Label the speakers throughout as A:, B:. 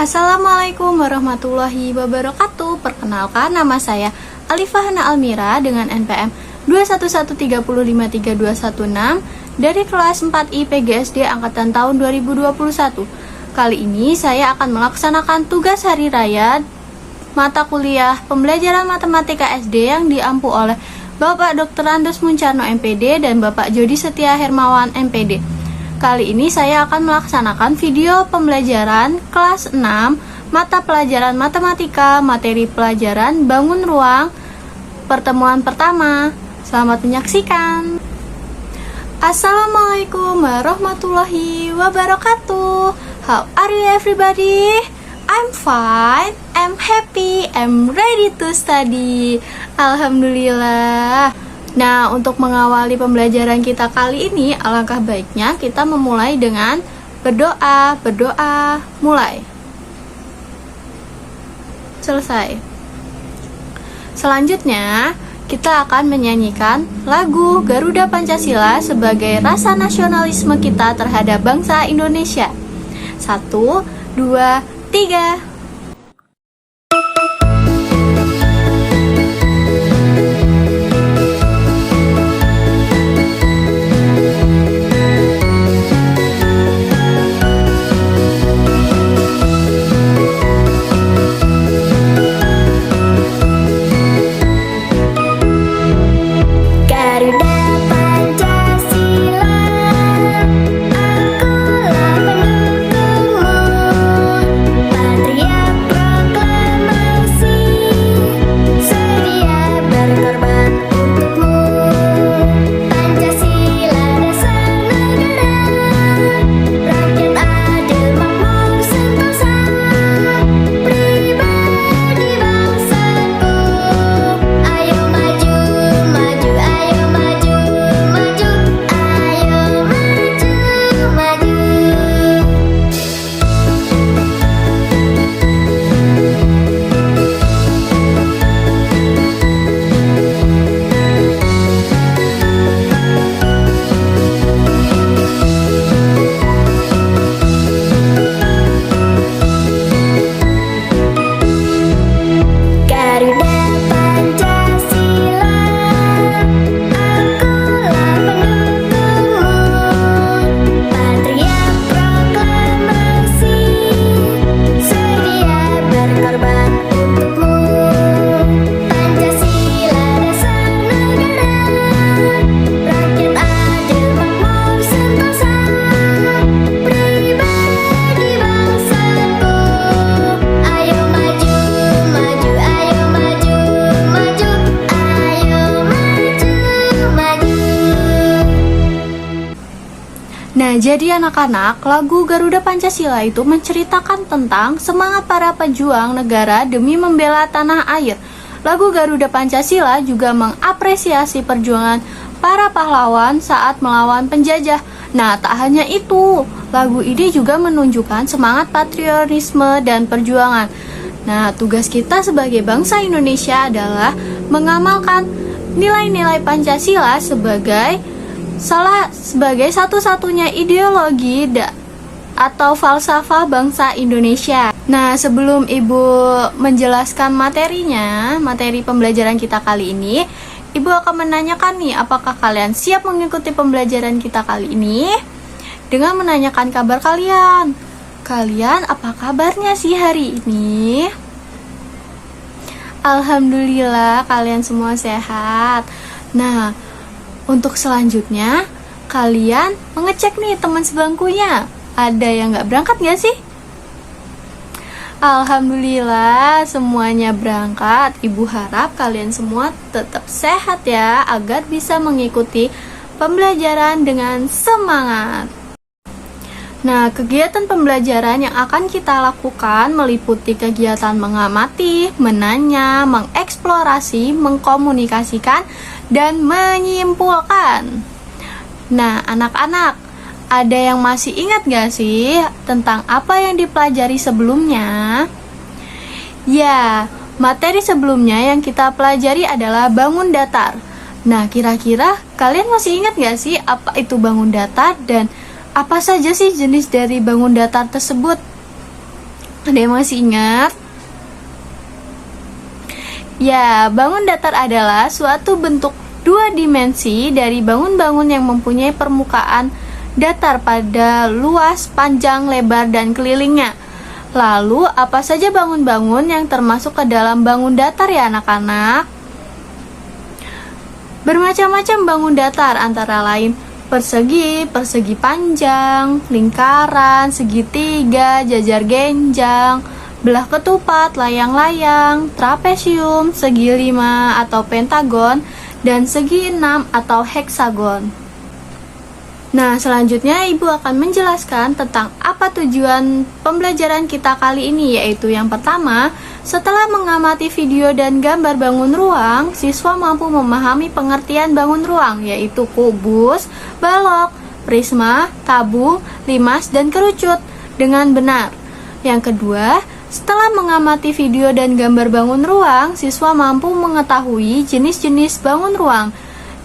A: Assalamualaikum warahmatullahi wabarakatuh. Perkenalkan, nama saya Alifah Hana Almira dengan NPM 21130532116 dari kelas 4I PGSD angkatan tahun 2021. Kali ini saya akan melaksanakan tugas hari raya mata kuliah pembelajaran matematika SD yang diampu oleh Bapak Dr. Andes Muncarno MPD dan Bapak Jody Setia Hermawan MPD. Kali ini saya akan melaksanakan video pembelajaran kelas 6 mata pelajaran matematika, materi pelajaran bangun ruang, pertemuan pertama. Selamat menyaksikan. Assalamualaikum warahmatullahi wabarakatuh. How are you everybody? I'm fine, I'm happy, I'm ready to study. Alhamdulillah. Nah, untuk mengawali pembelajaran kita kali ini, alangkah baiknya kita memulai dengan berdoa, mulai. Selesai. Selanjutnya, kita akan menyanyikan lagu Garuda Pancasila sebagai rasa nasionalisme kita terhadap bangsa Indonesia. 1, 2, 3. Nah, jadi anak-anak, lagu Garuda Pancasila itu menceritakan tentang semangat para pejuang negara demi membela tanah air. Lagu Garuda Pancasila juga mengapresiasi perjuangan para pahlawan saat melawan penjajah. Nah, tak hanya itu, lagu ini juga menunjukkan semangat patriotisme dan perjuangan. Nah, tugas kita sebagai bangsa Indonesia adalah mengamalkan nilai-nilai Pancasila sebagai satu-satunya ideologi atau falsafah bangsa Indonesia. Nah, sebelum Ibu menjelaskan materi pembelajaran kita kali ini, Ibu akan menanyakan nih, apakah kalian siap mengikuti pembelajaran kita kali ini? Dengan menanyakan kabar kalian. Kalian apa kabarnya sih hari ini? Alhamdulillah, kalian semua sehat. Nah, untuk selanjutnya, kalian mengecek nih teman sebangkunya. Ada yang gak berangkat gak sih? Alhamdulillah, semuanya berangkat. Ibu harap kalian semua tetap sehat ya, agar bisa mengikuti pembelajaran dengan semangat. Nah, kegiatan pembelajaran yang akan kita lakukan meliputi kegiatan mengamati, menanya, mengeksplorasi, mengkomunikasikan, dan menyimpulkan. Nah, anak-anak, ada yang masih ingat gak sih tentang apa yang dipelajari sebelumnya? Ya, materi sebelumnya yang kita pelajari adalah bangun datar. Nah, kira-kira kalian masih ingat gak sih apa itu bangun datar dan apa saja sih jenis dari bangun datar tersebut? Ada yang masih ingat? Ya, bangun datar adalah suatu bentuk dua dimensi dari bangun-bangun yang mempunyai permukaan datar pada luas, panjang, lebar, dan kelilingnya. Lalu, apa saja bangun-bangun yang termasuk ke dalam bangun datar ya anak-anak? Bermacam-macam bangun datar, antara lain persegi, persegi panjang, lingkaran, segitiga, jajar genjang, belah ketupat, layang-layang, trapesium, segi 5 atau pentagon, dan segi 6 atau heksagon. Nah, selanjutnya Ibu akan menjelaskan tentang apa tujuan pembelajaran kita kali ini, yaitu yang pertama, setelah mengamati video dan gambar bangun ruang, siswa mampu memahami pengertian bangun ruang, yaitu kubus, balok, prisma, tabung, limas, dan kerucut dengan benar. Yang kedua, setelah mengamati video dan gambar bangun ruang, siswa mampu mengetahui jenis-jenis bangun ruang,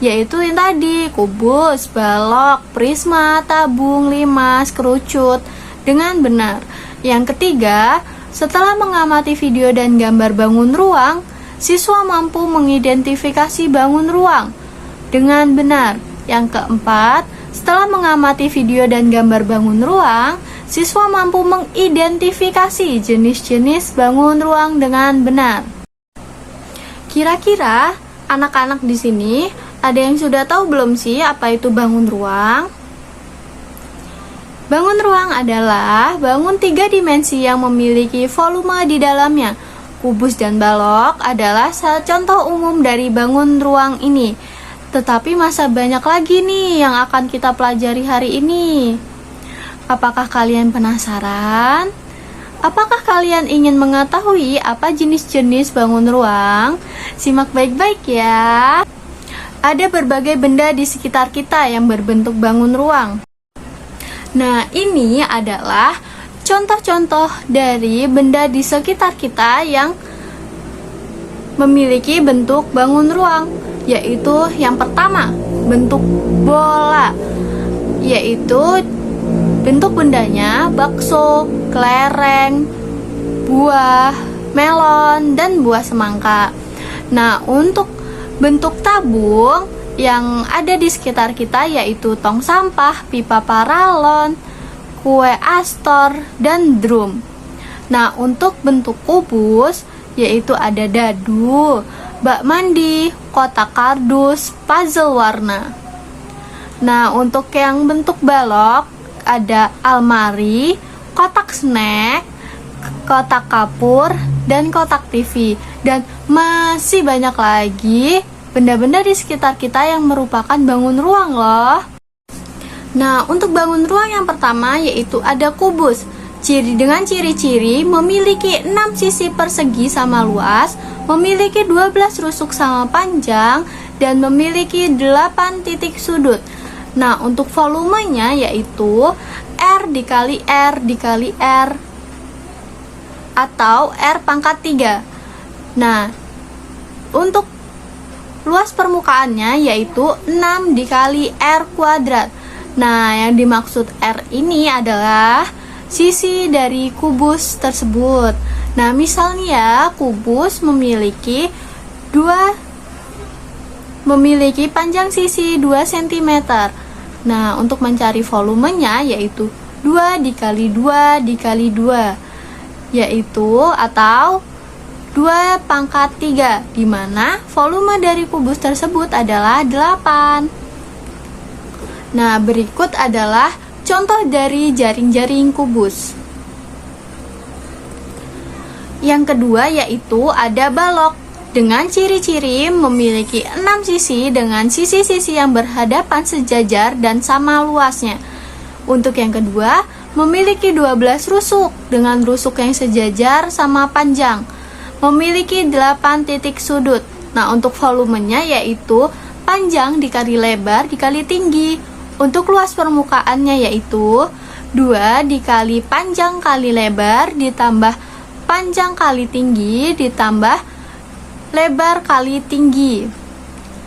A: yaitu yang tadi, kubus, balok, prisma, tabung, limas, kerucut dengan benar. Yang ketiga, setelah mengamati video dan gambar bangun ruang, siswa mampu mengidentifikasi bangun ruang dengan benar. Yang keempat, setelah mengamati video dan gambar bangun ruang, siswa mampu mengidentifikasi jenis-jenis bangun ruang dengan benar. Kira-kira anak-anak di sini ada yang sudah tahu belum sih apa itu bangun ruang? Bangun ruang adalah bangun tiga dimensi yang memiliki volume di dalamnya. Kubus dan balok adalah contoh umum dari bangun ruang ini. Tetapi masih banyak lagi nih yang akan kita pelajari hari ini. Apakah kalian penasaran? Apakah kalian ingin mengetahui apa jenis-jenis bangun ruang? Simak baik-baik ya. Ada berbagai benda di sekitar kita yang berbentuk bangun ruang. Nah, ini adalah contoh-contoh dari benda di sekitar kita yang memiliki bentuk bangun ruang, yaitu yang pertama, bentuk bola, yaitu bentuk bendanya bakso, kelereng, buah melon, dan buah semangka. Nah, untuk bentuk tabung yang ada di sekitar kita yaitu tong sampah, pipa paralon, kue astor, dan drum. Nah, untuk bentuk kubus yaitu ada dadu, bak mandi, kotak kardus, puzzle warna. Nah, untuk yang bentuk balok ada almari, kotak snack, kotak kapur, dan kotak TV. Dan masih banyak lagi benda-benda di sekitar kita yang merupakan bangun ruang loh. Nah, untuk bangun ruang yang pertama yaitu ada kubus. Dengan ciri-ciri memiliki 6 sisi persegi sama luas, memiliki 12 rusuk sama panjang, dan memiliki 8 titik sudut. Nah, untuk volumenya yaitu R dikali R dikali R atau R pangkat 3. Nah, untuk luas permukaannya yaitu 6 dikali R kuadrat. Nah, yang dimaksud R ini adalah sisi dari kubus tersebut. Nah, misalnya ya, kubus memiliki panjang sisi 2 cm. Nah, untuk mencari volumenya yaitu 2 dikali 2 dikali 2, yaitu atau 2 pangkat 3, di mana volume dari kubus tersebut adalah 8. Nah, berikut adalah contoh dari jaring-jaring kubus. Yang kedua yaitu ada balok. Dengan ciri-ciri memiliki 6 sisi dengan sisi-sisi yang berhadapan sejajar dan sama luasnya. Untuk yang kedua, memiliki 12 rusuk dengan rusuk yang sejajar sama panjang. Memiliki 8 titik sudut. Nah, untuk volumenya yaitu panjang dikali lebar dikali tinggi. Untuk luas permukaannya yaitu 2 dikali panjang kali lebar ditambah panjang kali tinggi ditambah lebar kali tinggi.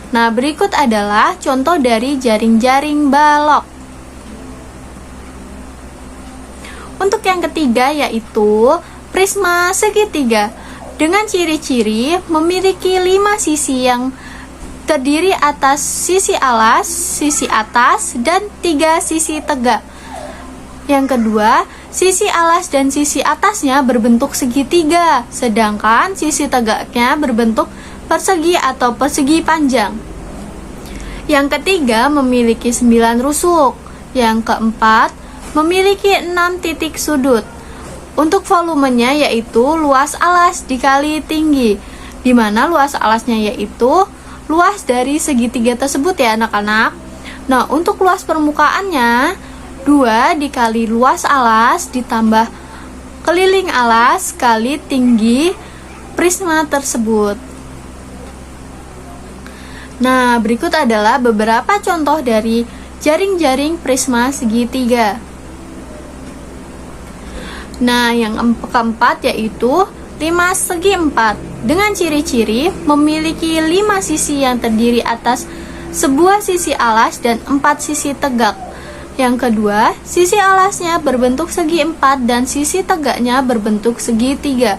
A: Nah, berikut adalah contoh dari jaring-jaring balok. Untuk yang ketiga yaitu prisma segitiga dengan ciri-ciri memiliki 5 sisi yang terdiri atas sisi alas, sisi atas, dan 3 sisi tegak. Yang kedua, sisi alas dan sisi atasnya berbentuk segitiga, sedangkan sisi tegaknya berbentuk persegi atau persegi panjang. Yang ketiga, memiliki 9 rusuk. Yang keempat, memiliki 6 titik sudut. Untuk volumenya yaitu luas alas dikali tinggi, di mana luas alasnya yaitu luas dari segitiga tersebut ya anak-anak. Nah, untuk luas permukaannya 2 dikali luas alas ditambah keliling alas kali tinggi prisma tersebut. Nah, berikut adalah beberapa contoh dari jaring-jaring prisma segitiga. Nah, yang keempat yaitu 5 segi 4 dengan ciri-ciri memiliki 5 sisi yang terdiri atas sebuah sisi alas dan 4 sisi tegak. Yang kedua, sisi alasnya berbentuk segi 4 dan sisi tegaknya berbentuk segitiga.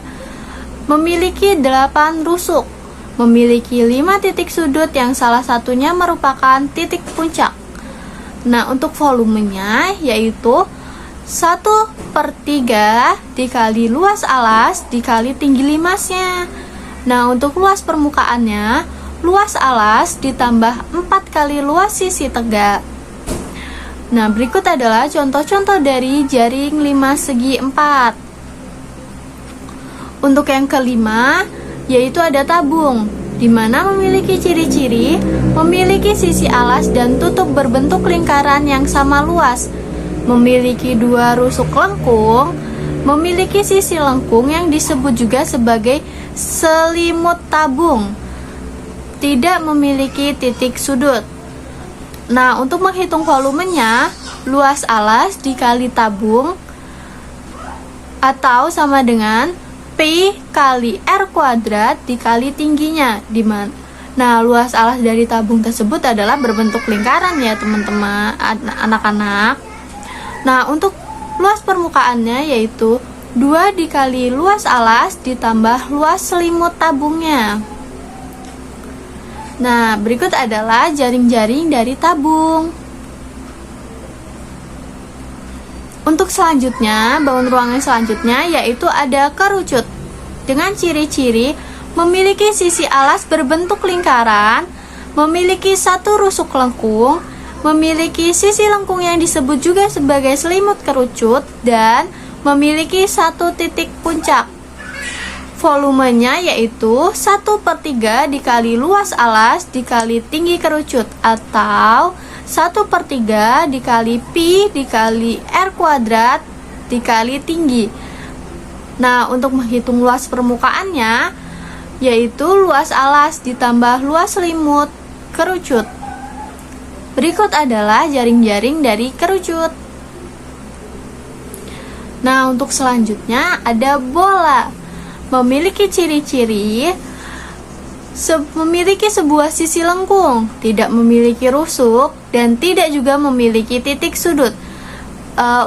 A: Memiliki 8 rusuk. Memiliki 5 titik sudut yang salah satunya merupakan titik puncak. Nah, untuk volumenya yaitu 1/3 dikali luas alas dikali tinggi limasnya. Nah, untuk luas permukaannya, luas alas ditambah 4 kali luas sisi tegak. Nah, berikut adalah contoh-contoh dari jaring 5 segi 4. Untuk yang kelima, yaitu ada tabung, di mana memiliki ciri-ciri, memiliki sisi alas dan tutup berbentuk lingkaran yang sama luas, memiliki 2 rusuk lengkung, memiliki sisi lengkung yang disebut juga sebagai selimut tabung, tidak memiliki titik sudut. Nah, untuk menghitung volumenya, luas alas dikali tabung atau sama dengan Pi kali R kuadrat dikali tingginya, dimana nah, luas alas dari tabung tersebut adalah berbentuk lingkaran ya teman-teman, anak-anak. Nah, untuk luas permukaannya yaitu 2 dikali luas alas ditambah luas selimut tabungnya. Nah, berikut adalah jaring-jaring dari tabung. Untuk selanjutnya, bangun ruangan selanjutnya yaitu ada kerucut. Dengan ciri-ciri memiliki sisi alas berbentuk lingkaran, memiliki 1 rusuk lengkung, memiliki sisi lengkung yang disebut juga sebagai selimut kerucut, dan memiliki 1 titik puncak. Volumenya yaitu 1/3 dikali luas alas dikali tinggi kerucut, atau 1/3 dikali Pi dikali R kuadrat dikali tinggi. Nah, untuk menghitung luas permukaannya yaitu luas alas ditambah luas selimut kerucut. Berikut adalah jaring-jaring dari kerucut. Nah, untuk selanjutnya ada bola. Memiliki ciri-ciri memiliki sebuah sisi lengkung, tidak memiliki rusuk, dan tidak juga memiliki titik sudut.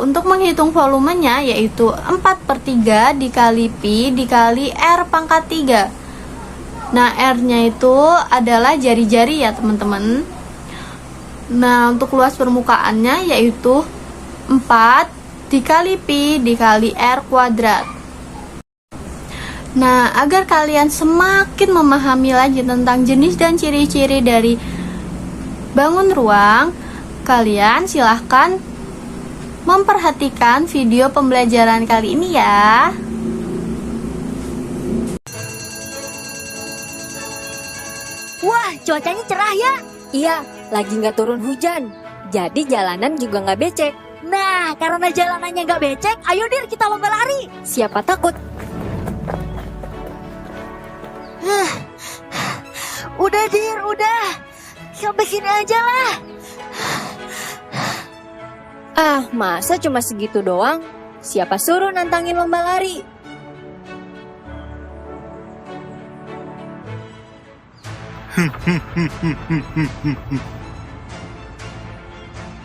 A: Untuk menghitung volumenya yaitu 4/3 dikali Pi dikali R pangkat 3. Nah, R-nya itu adalah jari-jari ya teman-teman. Nah, untuk luas permukaannya yaitu 4 dikali Pi dikali R kuadrat. Nah, agar kalian semakin memahami lagi tentang jenis dan ciri-ciri dari bangun ruang, kalian silahkan memperhatikan video pembelajaran kali ini ya.
B: Wah, cuacanya cerah ya.
C: Iya, lagi nggak turun hujan. Jadi jalanan juga nggak becek.
B: Nah, karena jalanannya nggak becek, ayo Dir kita lomba lari.
C: Siapa takut?
B: Udah Dir, udah. Sampai sini aja lah.
C: Ah, masa cuma segitu doang? Siapa suruh nantangin lomba lari?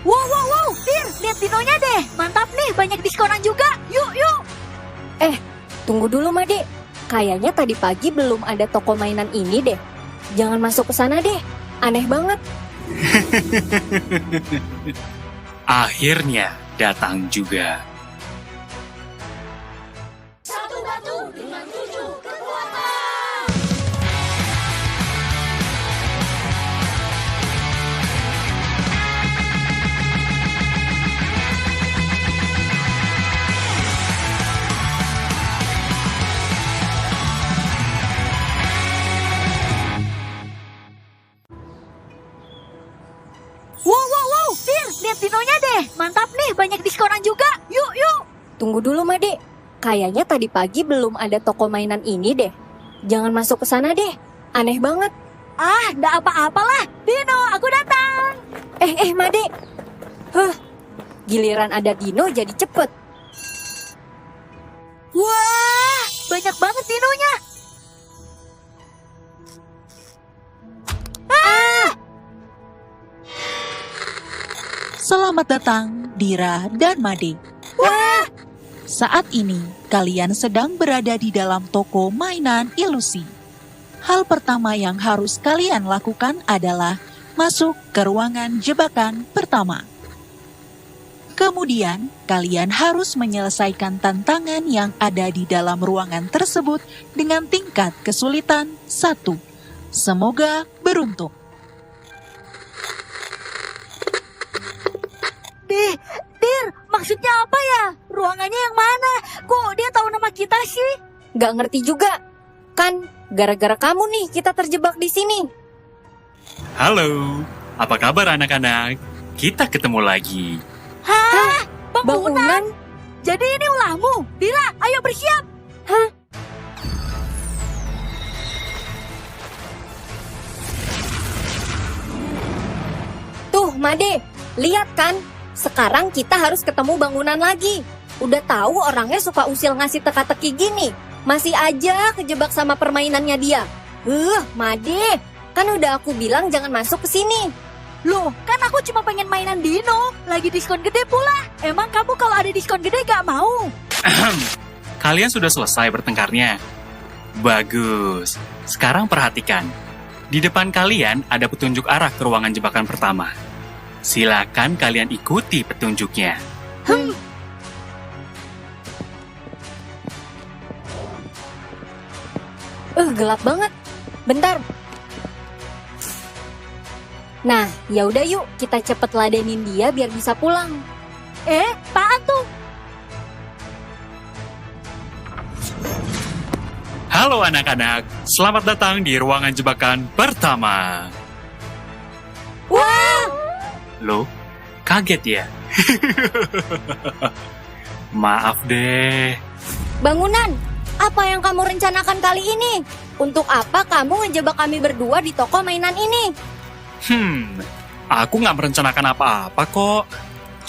B: Wow, Dir, lihat dinonya deh. Mantap nih, banyak diskonan juga. Yuk.
C: Tunggu dulu, Made. Kayaknya tadi pagi belum ada toko mainan ini deh. Jangan masuk ke sana deh. Aneh banget.
D: Akhirnya datang juga.
A: Satu batu dengan 7 kekuatan.
B: Wow, Dir, lihat dinonya deh. Mantap nih, banyak diskonan juga. Yuk.
C: Tunggu dulu, Made. Kayaknya tadi pagi belum ada toko mainan ini deh. Jangan masuk ke sana deh. Aneh banget.
B: Ah, nggak apa-apalah. Dino, aku datang.
C: Made. Giliran ada dino jadi cepet.
B: Wah, banyak banget dinonya.
E: Selamat datang, Dira dan Made. Saat ini, kalian sedang berada di dalam toko mainan ilusi. Hal pertama yang harus kalian lakukan adalah masuk ke ruangan jebakan pertama. Kemudian, kalian harus menyelesaikan tantangan yang ada di dalam ruangan tersebut dengan tingkat kesulitan 1. Semoga beruntung.
B: Dir, maksudnya apa ya? Ruangannya yang mana? Kok dia tahu nama kita sih?
C: Gak ngerti juga. Kan gara-gara kamu nih kita terjebak di sini.
D: Halo, apa kabar anak-anak? Kita ketemu lagi.
B: Hah? Bangunan?
C: Bangunan?
B: Jadi ini ulahmu? Dira, ayo bersiap.
C: Tuh, Made. Lihat kan? Sekarang kita harus ketemu bangunan lagi. Udah tahu orangnya suka usil ngasih teka-teki gini. Masih aja kejebak sama permainannya dia. Made. Kan udah aku bilang jangan masuk ke sini.
B: Loh, kan aku cuma pengen mainan dino. Lagi diskon gede pula. Emang kamu kalau ada diskon gede gak mau?
D: Kalian sudah selesai bertengkarnya? Bagus. Sekarang perhatikan. Di depan kalian ada petunjuk arah ke ruangan jebakan pertama. Silakan kalian ikuti petunjuknya.
C: Gelap banget. Bentar. Nah, ya udah yuk kita cepet ladenin dia biar bisa pulang.
B: Apaan tuh?
D: Halo anak-anak, selamat datang di ruangan jebakan pertama.
C: Wah!
D: Loh, kaget ya? Maaf deh.
C: Bangunan, apa yang kamu rencanakan kali ini? Untuk apa kamu ngejebak kami berdua di toko mainan ini?
D: Aku nggak merencanakan apa-apa kok.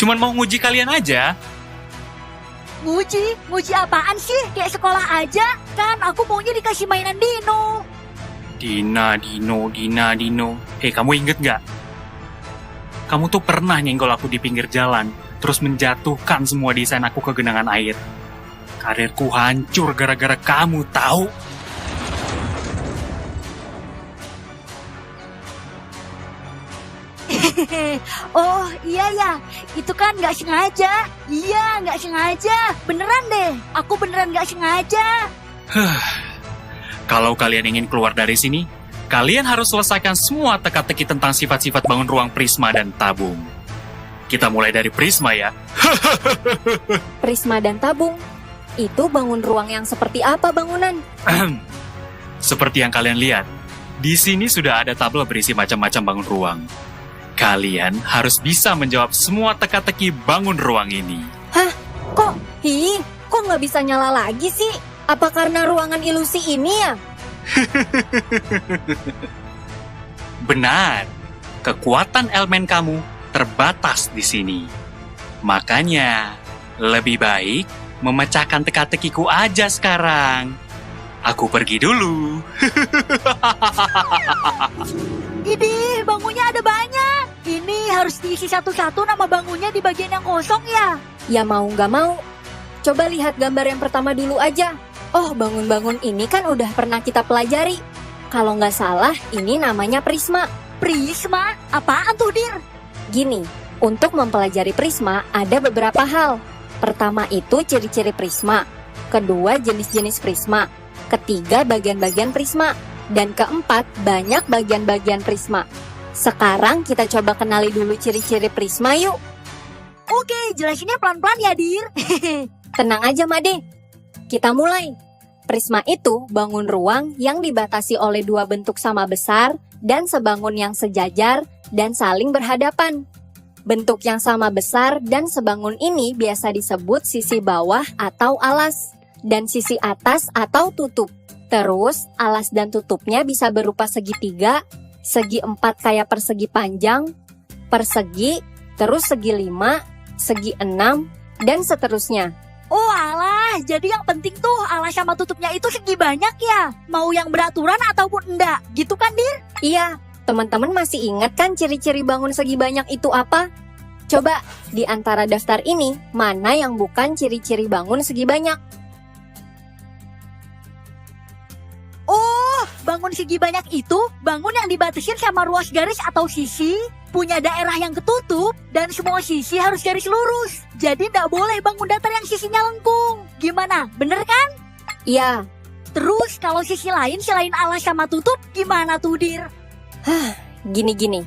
D: Cuman mau nguji kalian aja.
B: Nguji apaan sih? Kayak sekolah aja. Kan aku maunya dikasih mainan dino.
D: Dino. Kamu inget nggak? Kamu tuh pernah nyenggol aku di pinggir jalan, terus menjatuhkan semua desain aku ke genangan air. Karirku hancur gara-gara kamu, tahu?
B: Oh iya ya, itu kan nggak sengaja. Iya, nggak sengaja. Beneran deh, aku beneran nggak sengaja.
D: Kalau kalian ingin keluar dari sini, kalian harus selesaikan semua teka-teki tentang sifat-sifat bangun ruang prisma dan tabung. Kita mulai dari prisma ya.
C: Prisma dan tabung. Itu bangun ruang yang seperti apa bangunan?
D: Seperti yang kalian lihat, di sini sudah ada tabel berisi macam-macam bangun ruang. Kalian harus bisa menjawab semua teka-teki bangun ruang ini.
C: Kok nggak bisa nyala lagi sih? Apa karena ruangan ilusi ini ya?
D: Benar, kekuatan elemen kamu terbatas di sini. Makanya, lebih baik memecahkan teka-tekiku aja sekarang. Aku pergi dulu.
B: Idih, bangunnya ada banyak. Ini harus diisi satu-satu nama bangunnya di bagian yang kosong ya.
C: Ya mau nggak mau. Coba lihat gambar yang pertama dulu aja. Oh, bangun-bangun ini kan udah pernah kita pelajari. Kalau nggak salah, ini namanya prisma.
B: Prisma? Apaan tuh, Dir?
C: Gini, untuk mempelajari prisma ada beberapa hal. Pertama itu ciri-ciri prisma. Kedua, jenis-jenis prisma. Ketiga, bagian-bagian prisma. Dan keempat, banyak bagian-bagian prisma. Sekarang kita coba kenali dulu ciri-ciri prisma yuk.
B: Oke, jelasinnya pelan-pelan ya, Dir.
C: Tenang aja, Made. Kita mulai. Prisma itu bangun ruang yang dibatasi oleh dua bentuk sama besar dan sebangun yang sejajar dan saling berhadapan. Bentuk yang sama besar dan sebangun ini biasa disebut sisi bawah atau alas, dan sisi atas atau tutup. Terus, alas dan tutupnya bisa berupa segitiga, segi 4 kayak persegi panjang, persegi, terus segi 5, segi 6, dan seterusnya.
B: Oh alah, jadi yang penting tuh alas sama tutupnya itu segi banyak ya? Mau yang beraturan ataupun enggak, gitu kan, Dir?
C: Iya, teman-teman masih ingat kan ciri-ciri bangun segi banyak itu apa? Coba, di antara daftar ini, mana yang bukan ciri-ciri bangun segi banyak?
B: Oh, bangun segi banyak itu bangun yang dibatasin sama ruas garis atau sisi, punya daerah yang ketutup, dan semua sisi harus garis lurus. Jadi nggak boleh bangun datar yang sisinya lengkung. Gimana, bener kan?
C: Iya,
B: Terus kalau sisi lain selain alas sama tutup, gimana tuh, Dir?
C: gini-gini.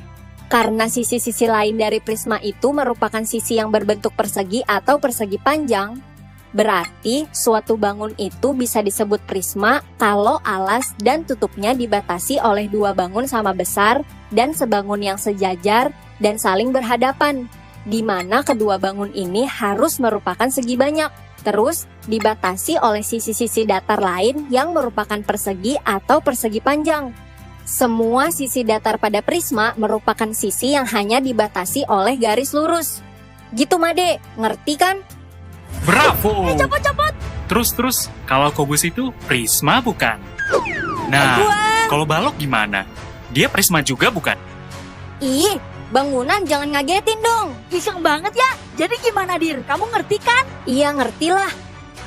C: Karena sisi-sisi lain dari prisma itu merupakan sisi yang berbentuk persegi atau persegi panjang, berarti suatu bangun itu bisa disebut prisma kalau alas dan tutupnya dibatasi oleh dua bangun sama besar dan sebangun yang sejajar dan saling berhadapan, di mana kedua bangun ini harus merupakan segi banyak. Terus dibatasi oleh sisi-sisi datar lain yang merupakan persegi atau persegi panjang. Semua sisi datar pada prisma merupakan sisi yang hanya dibatasi oleh garis lurus. Gitu, Made, ngerti kan?
D: Bravo!
B: Cepet-cepet!
D: Terus, kalau kubus itu prisma bukan? Nah, kalau balok gimana? Dia prisma juga bukan?
C: Ih, bangunan jangan ngagetin dong.
B: Iseng banget ya. Jadi gimana, Dir? Kamu ngerti kan?
C: Iya, ngertilah.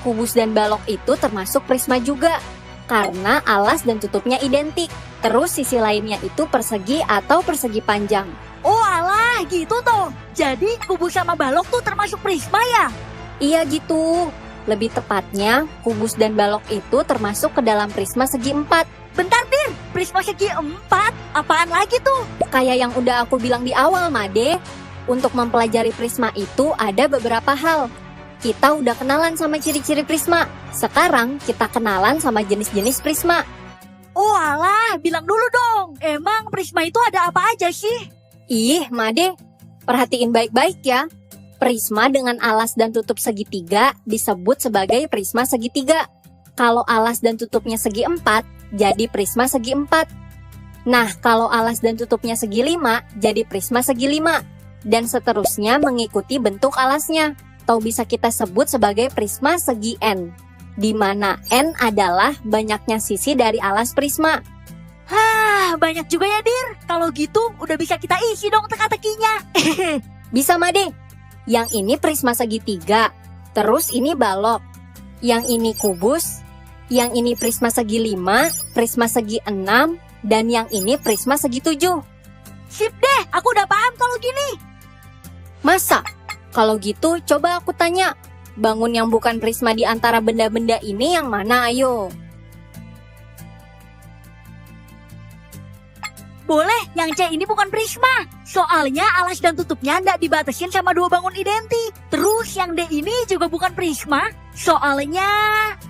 C: Kubus dan balok itu termasuk prisma juga. Karena alas dan tutupnya identik. Terus sisi lainnya itu persegi atau persegi panjang.
B: Oh alah, gitu toh. Jadi kubus sama balok tuh termasuk prisma ya?
C: Iya gitu. Lebih tepatnya, kubus dan balok itu termasuk ke dalam prisma segi 4.
B: Bentar, Dir. Prisma segi 4? Apaan lagi tuh?
C: Kayak yang udah aku bilang di awal, Made. Untuk mempelajari prisma itu ada beberapa hal. Kita udah kenalan sama ciri-ciri prisma. Sekarang kita kenalan sama jenis-jenis prisma.
B: Oh alah, bilang dulu dong. Emang prisma itu ada apa aja sih?
C: Ih, Made. Perhatiin baik-baik ya. Prisma dengan alas dan tutup segitiga disebut sebagai prisma segitiga. Kalau alas dan tutupnya segi 4, jadi prisma segi 4. Nah, kalau alas dan tutupnya segi 5, jadi prisma segi 5. Dan seterusnya mengikuti bentuk alasnya. Atau bisa kita sebut sebagai prisma segi N. Di mana N adalah banyaknya sisi dari alas prisma.
B: Hah, banyak juga ya, Dir. Kalau gitu, udah bisa kita isi dong teka-tekinya.
C: Bisa, Made. Yang ini prisma segitiga, terus ini balok. Yang ini kubus, yang ini prisma segi 5, prisma segi 6, dan yang ini prisma segi 7.
B: Sip deh, aku udah paham kalau gini.
C: Masa? Kalau gitu, coba aku tanya. Bangun yang bukan prisma di antara benda-benda ini yang mana, ayo?
B: Boleh, yang C ini bukan prisma. Soalnya alas dan tutupnya nggak dibatasin sama dua bangun identik. Terus yang D ini juga bukan prisma. Soalnya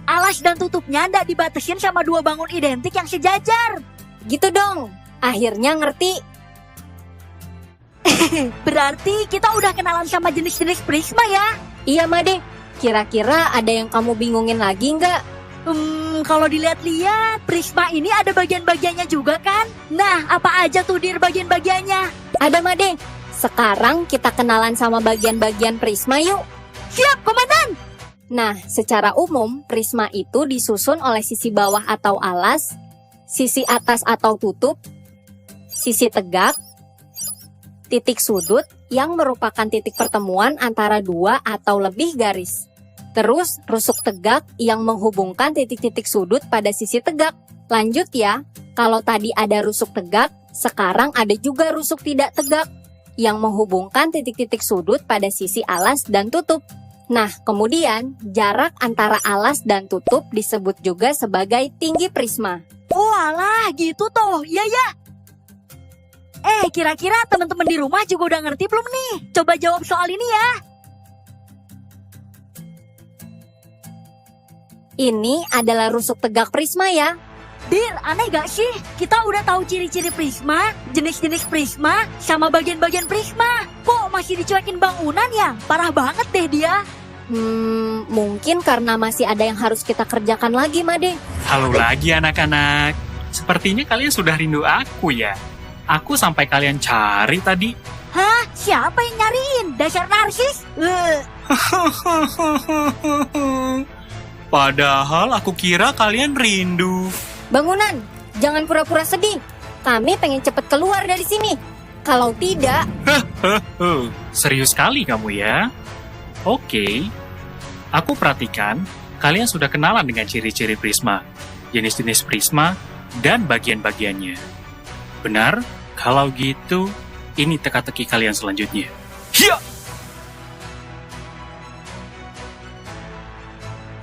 B: alas dan tutupnya nggak dibatasin sama dua bangun identik yang sejajar.
C: Gitu dong. Akhirnya ngerti.
B: Berarti kita udah kenalan sama jenis-jenis prisma ya?
C: Iya, Made. Kira-kira ada yang kamu bingungin lagi nggak?
B: Kalau dilihat-lihat, prisma ini ada bagian-bagiannya juga kan? Nah, apa aja tuh, Dir, bagian-bagiannya?
C: Ada, Made. Sekarang kita kenalan sama bagian-bagian prisma yuk.
B: Siap, Komandan!
C: Nah, secara umum, prisma itu disusun oleh sisi bawah atau alas, sisi atas atau tutup, sisi tegak, titik sudut yang merupakan titik pertemuan antara dua atau lebih garis. Terus rusuk tegak yang menghubungkan titik-titik sudut pada sisi tegak. Lanjut ya, kalau tadi ada rusuk tegak, sekarang ada juga rusuk tidak tegak yang menghubungkan titik-titik sudut pada sisi alas dan tutup. Nah, kemudian jarak antara alas dan tutup disebut juga sebagai tinggi prisma.
B: Oh alah, gitu toh. Iya ya. Kira-kira teman-teman di rumah juga udah ngerti belum nih? Coba jawab soal ini ya.
C: Ini adalah rusuk tegak prisma ya.
B: Dir, aneh gak sih? Kita udah tahu ciri-ciri prisma, jenis-jenis prisma, sama bagian-bagian prisma. Kok masih dicuekin bangunan ya? Parah banget deh dia.
C: Mungkin karena masih ada yang harus kita kerjakan lagi, Made.
D: Halo lagi anak-anak. Sepertinya kalian sudah rindu aku ya. Aku sampai kalian cari tadi.
B: Hah? Siapa yang nyariin? Dasar narsis?
D: Padahal aku kira kalian rindu.
C: Bangunan, jangan pura-pura sedih. Kami pengen cepet keluar dari sini. Kalau tidak,
D: Serius sekali kamu ya? Oke. Aku perhatikan kalian sudah kenalan dengan ciri-ciri prisma, jenis-jenis prisma, dan bagian-bagiannya. Benar? Kalau gitu, ini teka-teki kalian selanjutnya. Hiya!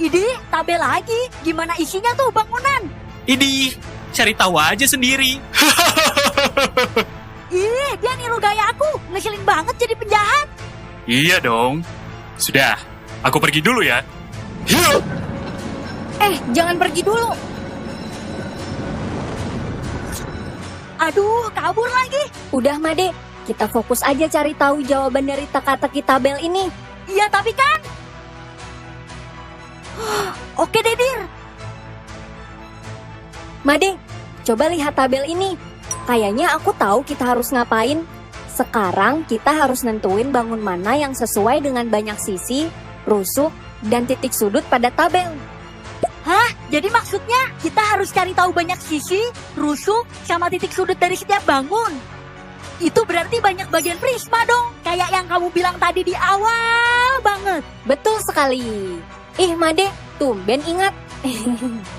B: Ini tabel lagi. Gimana isinya tuh bangunan?
D: Idih, cari tahu aja sendiri.
B: Ih, dia niru gaya aku. Ngeselin banget jadi penjahat.
D: Iya dong. Sudah, aku pergi dulu ya. Hiya!
C: jangan pergi dulu.
B: Aduh, kabur lagi.
C: Udah, Made. Kita fokus aja cari tahu jawaban dari teka-teki tabel ini.
B: Iya, tapi kan. Oke deh, Dir.
C: Made, coba lihat tabel ini. Kayaknya aku tahu kita harus ngapain. Sekarang kita harus nentuin bangun mana yang sesuai dengan banyak sisi, rusuk, dan titik sudut pada tabel.
B: Hah? Jadi maksudnya kita harus cari tahu banyak sisi, rusuk, sama titik sudut dari setiap bangun. Itu berarti banyak bagian prisma dong. Kayak yang kamu bilang tadi di awal banget.
C: Betul sekali. Made, tumben ingat.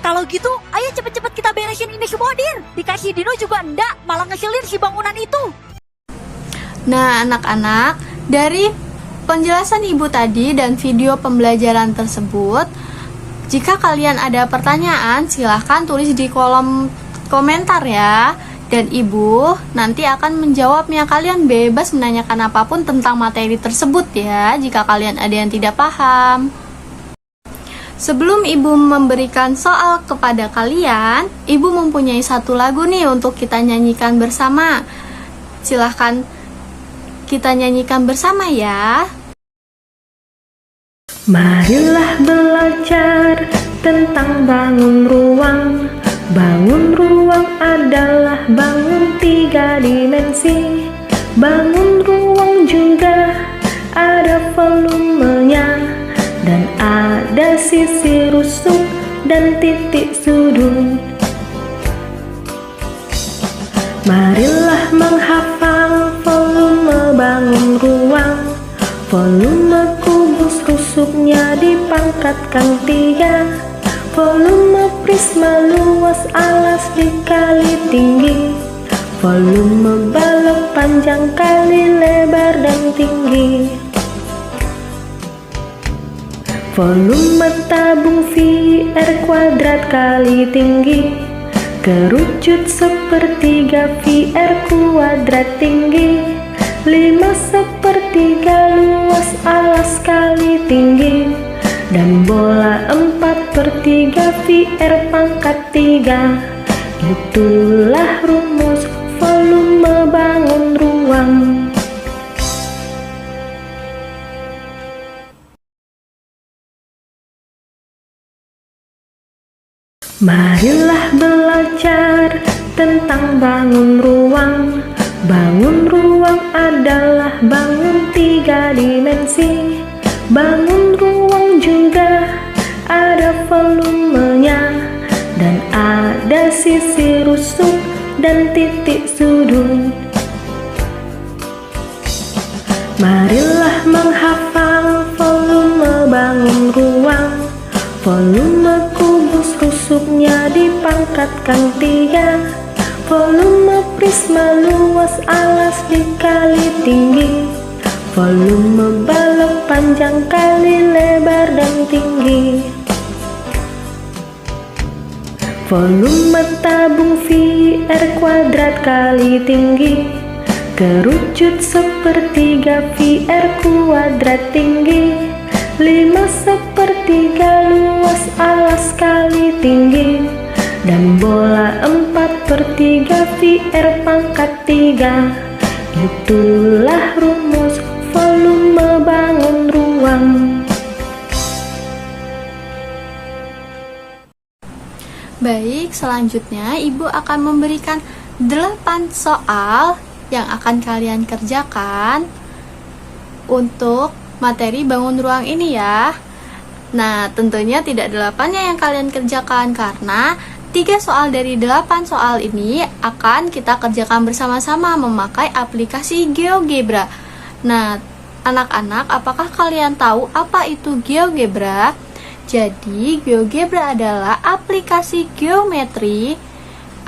B: Kalau gitu, ayo cepet-cepet kita beresin ini semua, Dir. Dikasih Dino juga enggak, malah ngeselin si bangunan itu.
A: Nah, anak-anak, dari penjelasan ibu tadi dan video pembelajaran tersebut, jika kalian ada pertanyaan, silahkan tulis di kolom komentar ya. Dan ibu nanti akan menjawabnya. Kalian bebas menanyakan apapun tentang materi tersebut ya, jika kalian ada yang tidak paham. Sebelum ibu memberikan soal kepada kalian, ibu mempunyai satu lagu nih untuk kita nyanyikan bersama. Silahkan kita nyanyikan bersama ya.
F: Marilah belajar tentang bangun ruang. Bangun ruang adalah bangun 3 dimensi. Bangun ruang juga ada volumenya, dan ada sisi rusuk dan titik sudut. Marilah menghafal volume bangun ruang. Volume kubus rusuknya dipangkatkan 3. Volume prisma luas alas dikali tinggi. Volume balok panjang kali lebar dan tinggi. Volume tabung VR kuadrat kali tinggi. Kerucut sepertiga VR kuadrat tinggi. 5/3 luas alas kali tinggi. Dan bola 4/3 VR pangkat 3. Itulah rumus volume bangun ruang. Marilah belajar tentang bangun ruang. Bangun ruang adalah bangun 3 dimensi. Bangun ruang juga ada volumenya, dan ada sisi rusuk dan titik sudut. Marilah menghafal volume bangun ruang. Volume kubus rusuknya dipangkatkan 3. Volume prisma luas alas dikali tinggi. Volume balok panjang kali lebar dan tinggi. Volume tabung VR kuadrat kali tinggi. Kerucut sepertiga VR kuadrat tinggi. 5/3 luas alas kali tinggi. Dan bola 4/3 VR pangkat 3. Itulah rumus volume bangun ruang.
A: Baik, selanjutnya Ibu akan memberikan 8 soal yang akan kalian kerjakan untuk materi bangun ruang ini ya. Nah, tentunya tidak 8-nya yang kalian kerjakan karena 3 soal dari 8 soal ini akan kita kerjakan bersama-sama memakai aplikasi GeoGebra. Nah, anak-anak, apakah kalian tahu apa itu GeoGebra? Jadi, GeoGebra adalah aplikasi geometri,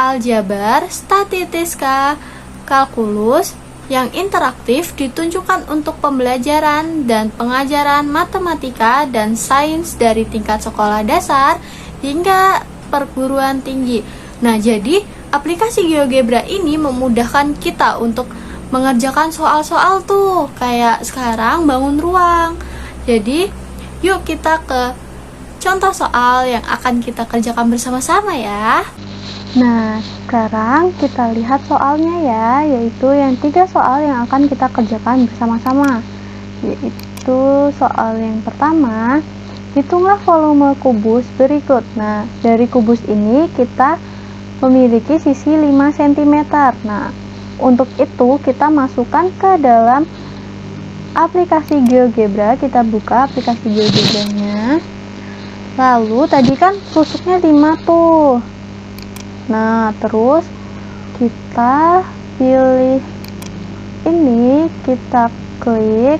A: aljabar, statistika, kalkulus yang interaktif ditunjukkan untuk pembelajaran dan pengajaran matematika dan sains dari tingkat sekolah dasar hingga perguruan tinggi. Nah, jadi aplikasi GeoGebra ini memudahkan kita untuk mengerjakan soal-soal tuh, kayak sekarang bangun ruang. Jadi, yuk kita ke contoh soal yang akan kita kerjakan bersama-sama ya. Nah, sekarang kita lihat soalnya ya, yaitu yang 3 soal yang akan kita kerjakan bersama-sama. Yaitu soal yang pertama, hitunglah volume kubus berikut. Nah, dari kubus ini kita memiliki sisi 5 cm. Nah, untuk itu kita masukkan ke dalam aplikasi GeoGebra. Kita buka aplikasi GeoGebra-nya. Lalu tadi kan rusuknya 5 tuh. Nah, terus kita pilih ini, kita klik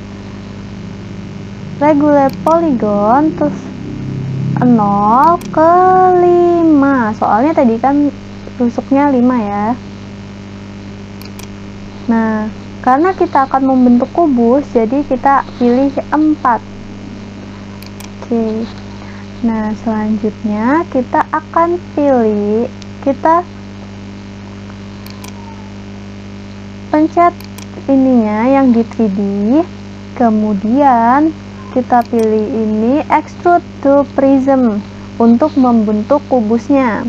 A: regulate polygon, terus 0 ke 5. Soalnya tadi kan rusuknya 5 ya. Nah, karena kita akan membentuk kubus, jadi kita pilih 4. Oke. Nah, selanjutnya kita akan pilih, kita pencet ininya yang di 3D, kemudian kita pilih ini extrude to prism untuk membentuk kubusnya.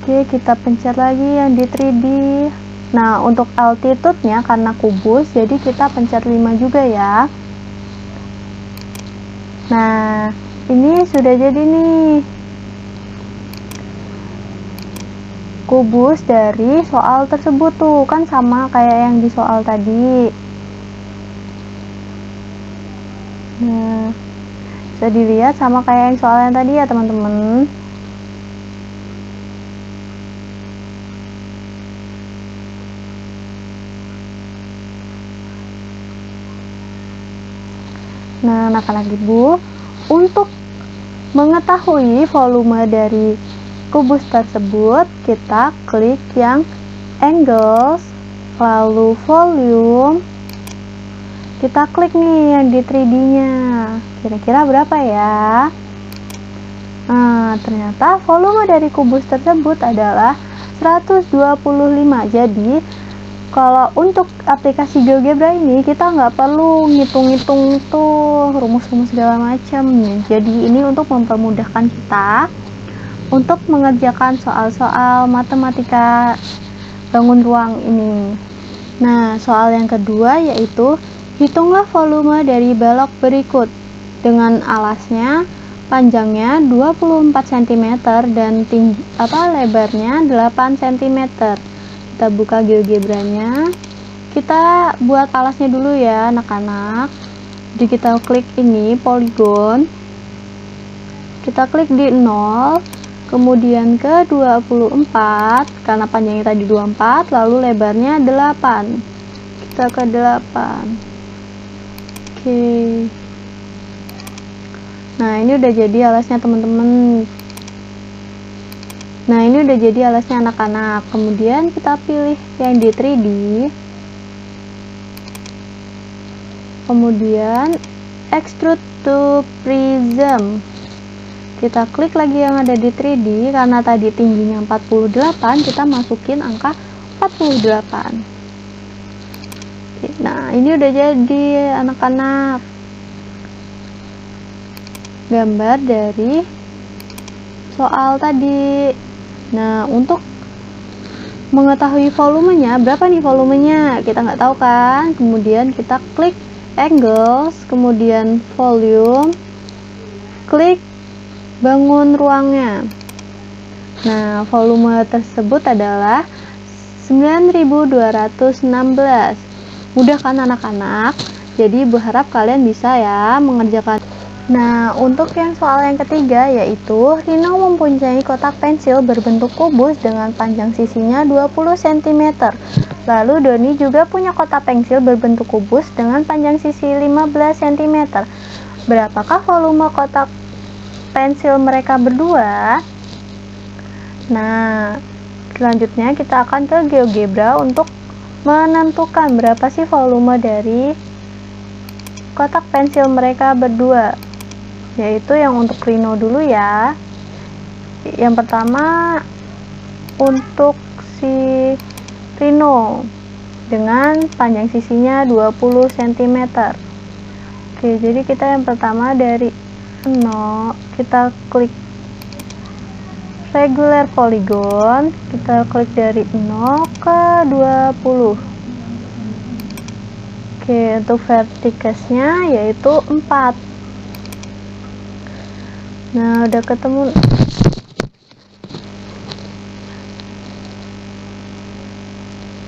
A: Oke, kita pencet lagi yang di 3D. Nah, untuk altitude-nya karena kubus, jadi kita pencet 5 juga ya. Nah, ini sudah jadi nih kubus dari soal tersebut tuh, kan sama kayak yang di soal tadi. Nah, bisa dilihat sama kayak yang soal yang tadi ya teman-teman. Nah, anak-anak Ibu, untuk mengetahui volume dari kubus tersebut, kita klik yang angles, lalu volume. Kita klik nih yang di 3D-nya. Kira-kira berapa ya? Nah, ternyata volume dari kubus tersebut adalah 125. Jadi, kalau untuk aplikasi GeoGebra ini kita nggak perlu ngitung-ngitung tuh rumus-rumus segala macam. Jadi ini untuk mempermudahkan kita untuk mengerjakan soal-soal matematika bangun ruang ini. Nah, soal yang kedua yaitu hitunglah volume dari balok berikut dengan alasnya panjangnya 24 cm dan lebarnya 8 cm. Kita buka GeoGebra-nya. Kita buat alasnya dulu ya anak-anak. Jadi kita klik ini poligon. Kita klik di 0, kemudian ke 24 karena panjangnya tadi 24, lalu lebarnya 8. Kita ke 8. Oke. Nah, ini udah jadi alasnya teman-teman. Nah, ini udah jadi alasnya anak-anak. Kemudian kita pilih yang di 3D. Kemudian extrude to prism. Kita klik lagi yang ada di 3D, karena tadi tingginya 48, kita masukin angka 48. Nah, ini udah jadi anak-anak gambar dari soal tadi. Nah, untuk mengetahui volumenya, berapa nih volumenya? Kita nggak tahu kan? Kemudian kita klik angles, kemudian volume, klik bangun ruangnya. Nah, volume tersebut adalah 9216. Mudah kan anak-anak? Jadi Ibu harap kalian bisa ya mengerjakan. Nah, untuk yang soal yang ketiga yaitu Rino mempunyai kotak pensil berbentuk kubus dengan panjang sisinya 20 cm. Lalu Doni juga punya kotak pensil berbentuk kubus dengan panjang sisi 15 cm. Berapakah volume kotak pensil mereka berdua? Nah, selanjutnya kita akan ke GeoGebra untuk menentukan berapa sih volume dari kotak pensil mereka berdua, yaitu yang untuk Rino dulu ya. Yang pertama untuk si Rino dengan panjang sisinya 20 cm. Oke, jadi kita yang pertama dari 0, kita klik regular polygon, kita klik dari 0 ke 20. Oke, untuk verticasnya yaitu 4. Nah, udah ketemu.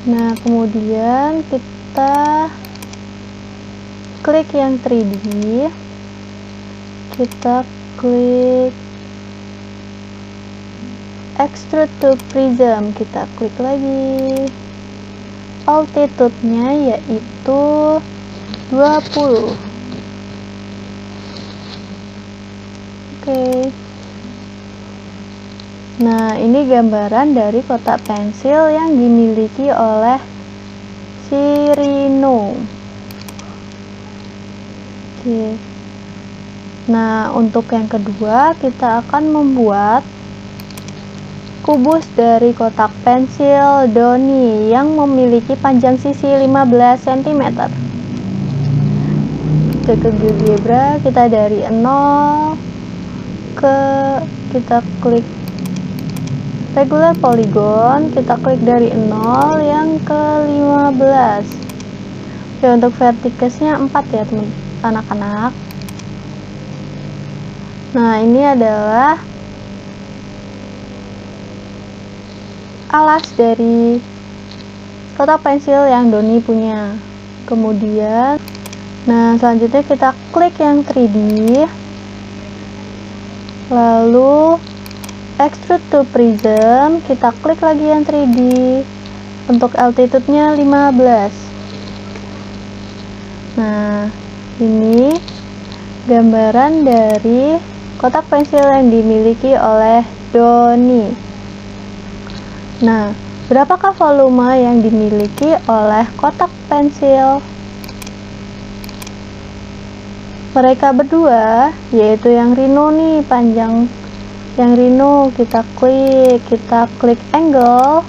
A: Nah, kemudian kita klik yang 3D, kita klik extrude to prism, kita klik lagi. Altitude-nya yaitu 20. Oke. Nah, ini gambaran dari kotak pensil yang dimiliki oleh si Rino. Oke. Nah, untuk yang kedua kita akan membuat kubus dari kotak pensil Doni yang memiliki panjang sisi 15 cm. Kita ke GeoGebra, kita dari 0 ke, kita klik regular polygon, kita klik dari 0 yang ke 15. Oke, untuk verticasnya 4 ya teman anak-anak. Nah, ini adalah alas dari kotak pensil yang Doni punya. Kemudian, nah selanjutnya kita klik yang 3D, lalu extrude to prism, kita klik lagi yang 3D. Untuk altitude-nya 15. Nah, ini gambaran dari kotak pensil yang dimiliki oleh Doni. Nah, berapakah volume yang dimiliki oleh kotak pensil mereka berdua, yaitu yang Rino nih, panjang yang Rino. Kita klik angle,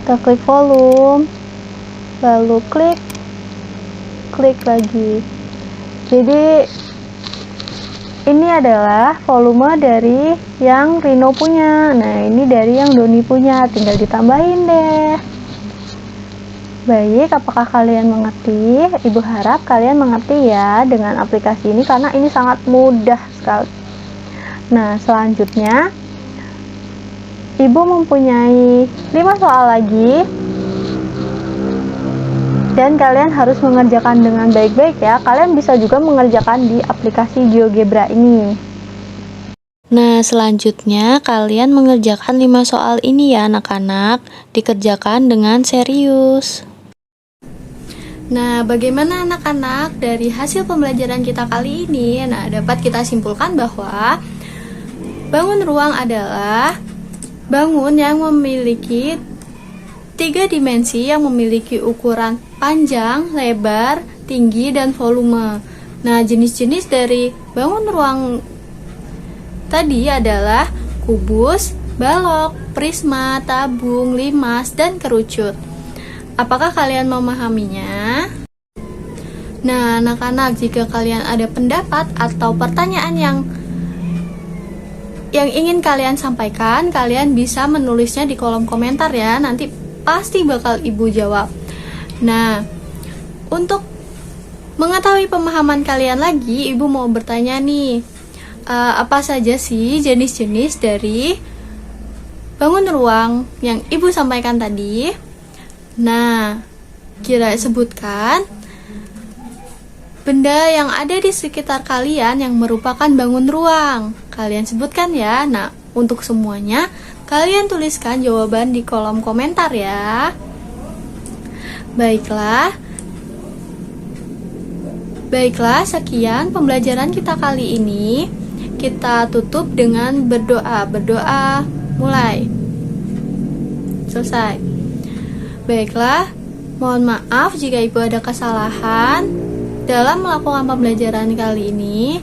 A: kita klik volume, lalu klik lagi. Jadi ini adalah volume dari yang Rino punya. Nah, ini dari yang Doni punya, tinggal ditambahin deh. Baik, apakah kalian mengerti? Ibu harap kalian mengerti ya dengan aplikasi ini, karena ini sangat mudah sekali. Nah, selanjutnya Ibu mempunyai 5 soal lagi, dan kalian harus mengerjakan dengan baik-baik ya. Kalian bisa juga mengerjakan di aplikasi GeoGebra ini. Nah, selanjutnya kalian mengerjakan 5 soal ini ya anak-anak. Dikerjakan dengan serius. Nah, bagaimana anak-anak dari hasil pembelajaran kita kali ini? Nah, dapat kita simpulkan bahwa bangun ruang adalah bangun yang memiliki 3 dimensi yang memiliki ukuran panjang, lebar, tinggi, dan volume. Nah, jenis-jenis dari bangun ruang tadi adalah kubus, balok, prisma, tabung, limas, dan kerucut. Apakah kalian memahaminya? Nah, anak-anak, jika kalian ada pendapat atau pertanyaan yang ingin kalian sampaikan, kalian bisa menulisnya di kolom komentar ya. Nanti pasti bakal Ibu jawab. Nah, untuk mengetahui pemahaman kalian lagi, Ibu mau bertanya nih, apa saja sih jenis-jenis dari bangun ruang yang Ibu sampaikan tadi? Nah, kira sebutkan benda yang ada di sekitar kalian yang merupakan bangun ruang. Kalian sebutkan ya. Nah, untuk semuanya, kalian tuliskan jawaban di kolom komentar ya. Baiklah, sekian pembelajaran kita kali ini. Kita tutup dengan berdoa. Berdoa mulai. Selesai. Baiklah, mohon maaf jika Ibu ada kesalahan dalam melakukan pembelajaran kali ini.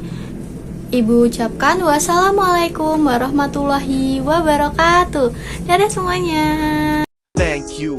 A: Ibu ucapkan wassalamualaikum warahmatullahi wabarakatuh. Dadah semuanya.
G: Thank you.